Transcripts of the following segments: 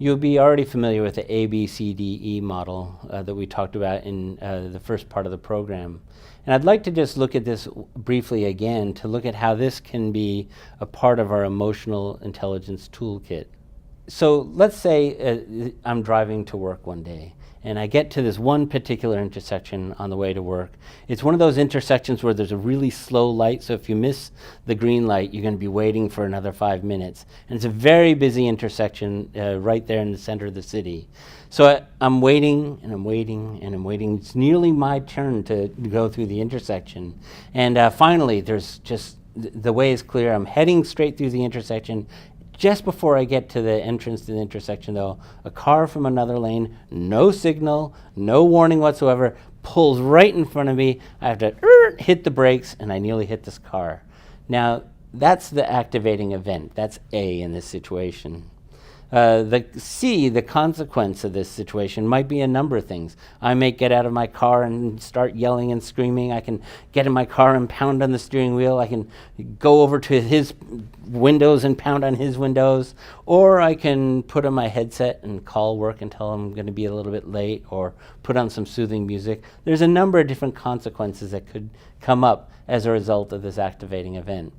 You'll be already familiar with the ABCDE model that we talked about in the first part of the program. And I'd like to just look at this briefly again to look at how this can be a part of our emotional intelligence toolkit. So let's say I'm driving to work one day and I get to this one particular intersection on the way to work. It's one of those intersections where there's a really slow light, so if you miss the green light, you're going to be waiting for another 5 minutes. And it's a very busy intersection right there in the center of the city. So I'm waiting and I'm waiting and I'm waiting. It's nearly my turn to go through the intersection. And finally, there's just, the way is clear. I'm heading straight through the intersection. Just before I get to the entrance to the intersection, though, a car from another lane, no signal, no warning whatsoever, pulls right in front of me. I have to hit the brakes, and I nearly hit this car. Now, that's the activating event. That's A in this situation. The C, the consequence of this situation, might be a number of things. I may get out of my car and start yelling and screaming. I can get in my car and pound on the steering wheel. I can go over to his windows and pound on his windows. Or I can put on my headset and call work and tell them I'm going to be a little bit late, or put on some soothing music. There's a number of different consequences that could come up as a result of this activating event.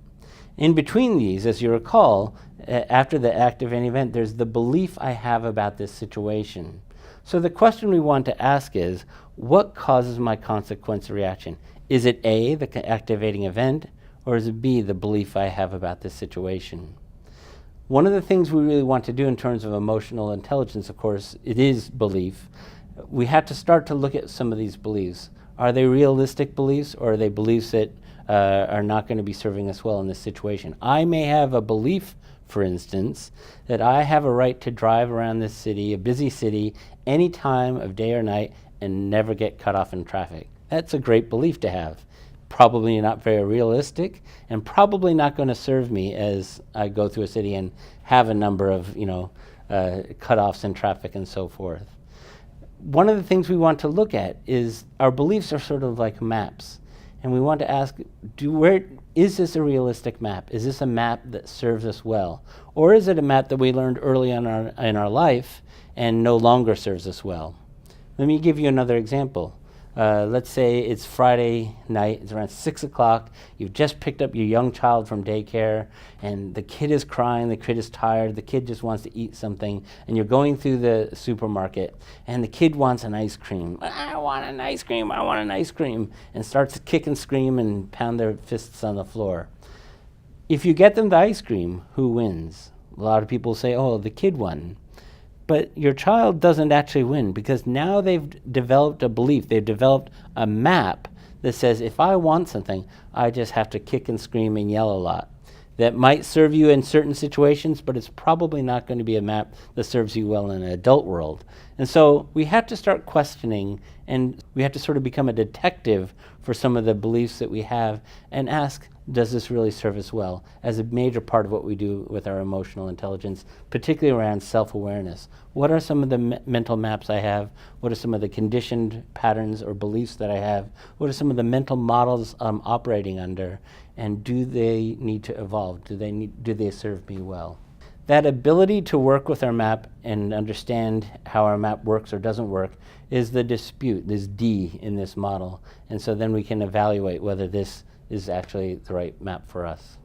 In between these, as you recall, after the activating event, there's the belief I have about this situation. So the question we want to ask is, what causes my consequence reaction? Is it A, the activating event, or is it B, the belief I have about this situation? One of the things we really want to do in terms of emotional intelligence, of course, it is belief. We have to start to look at some of these beliefs. Are they realistic beliefs, or are they beliefs that are not going to be serving us well in this situation? I may have a belief, for instance, that I have a right to drive around this city, a busy city, any time of day or night and never get cut off in traffic. That's a great belief to have. Probably not very realistic, and probably not going to serve me as I go through a city and have a number of cutoffs in traffic and so forth. One of the things we want to look at is our beliefs are sort of like maps. And we want to ask, is this a realistic map? Is this a map that serves us well? Or is it a map that we learned early in our life and no longer serves us well? Let me give you another example. Let's say it's Friday night, it's around 6 o'clock, you've just picked up your young child from daycare, and the kid is crying, the kid is tired, the kid just wants to eat something, and you're going through the supermarket, and the kid wants an ice cream. I want an ice cream, I want an ice cream, and starts to kick and scream and pound their fists on the floor. If you get them the ice cream, who wins? A lot of people say, oh, the kid won. But your child doesn't actually win, because now they've developed a belief, they've developed a map that says if I want something, I just have to kick and scream and yell a lot. That might serve you in certain situations, but it's probably not going to be a map that serves you well in an adult world. And so we have to start questioning, and we have to sort of become a detective for some of the beliefs that we have and ask, does this really serve us well, as a major part of what we do with our emotional intelligence, particularly around self-awareness. What are some of the mental maps I have? What are some of the conditioned patterns or beliefs that I have? What are some of the mental models I'm operating under? And do they need to evolve? Do they serve me well? That ability to work with our map and understand how our map works or doesn't work is the dispute, this D in this model. And so then we can evaluate whether this is actually the right map for us.